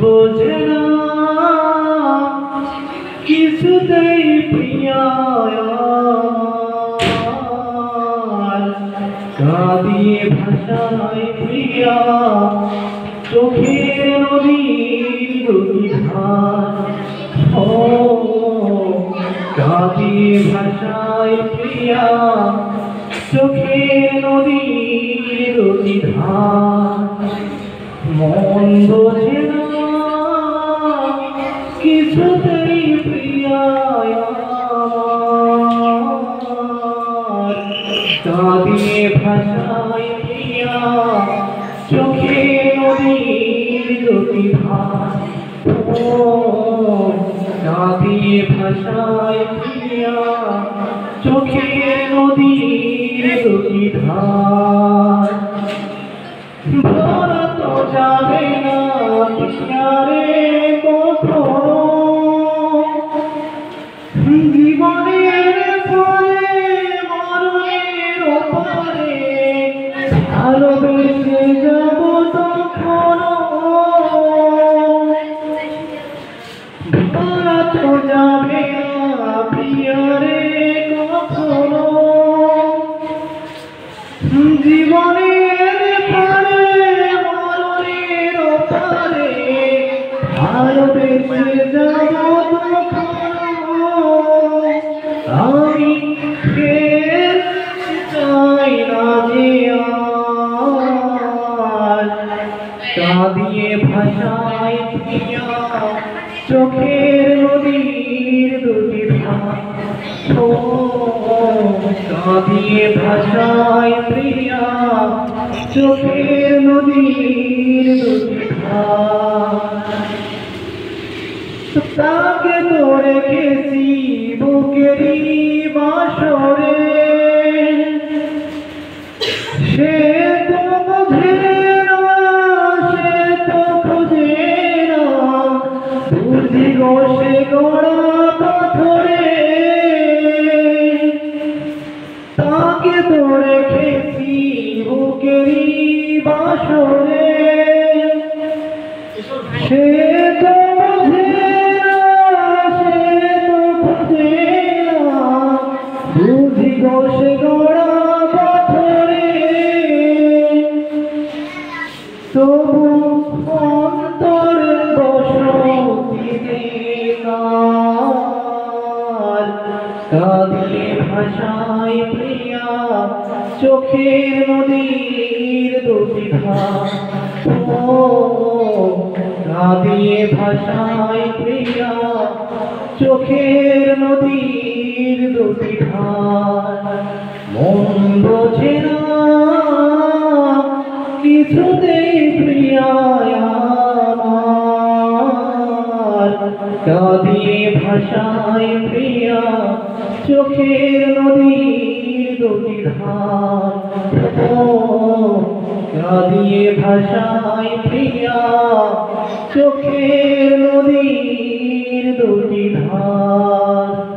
বোঝে না কিছুতেই প্রিয়া কাঁদিয়ে ভাষায় প্রিয়া চোখের নদীর দুটি ধার কাঁদিয়ে ভাষায় প্রিয়া চোখের নদীর দুটি ধার মন বোঝে না কিছুতেই প্রিয়া কাঁদিয়ে ভাষায় প্রিয়া চোখের নদীর দুটি ধার কাঁদিয়ে ভাষায় প্রিয়া চোখের নদীর দুটি ধার ভরা তো যাবে না পিয়ারে কখনো জীবনের পরে মরণের ওপারে ভালোবেসে যাব তখনো ভরা তো যাবে না পিয়ারে কখনো জীবনের পরে মরণের ওপারে ভালোবেসে যাব তখনো আমি ফের চাই না যে আর কাঁদিয়ে ভাষায় প্রিয়া চোখের নদীর দুটি ধার কাঁদিয়ে ভাষায় প্রিয়া চোখের নদীর দুটি ধার তাকে তো রেখেছি বুকেরই বাসরে সে তো বোঝে না সে তো খোঁজে না বুঝি গো সে গড়া পাথরে তাকে তো রেখেছি বুকেরই বাসরে সে তো বোঝে না সে তো খোঁজে না বুঝি গো সে গড়া পাথরে তবু অন্তরের বসতিতে কাঁদিয়ে ভাষায় প্রিয়া চোখের নদীর দুটি ধার কাঁদিয়ে ভাষায় প্রিয়া চোখের নদীর দুটি ধার মন বোঝে না কিছুতেই প্রিয়া কাঁদিয়ে ভাষায় প্রিয়া চোখের নদীর দুটি ধার কাঁদিয়ে ভাষায় প্রিয়া চোখের নদীর দুটি ধার।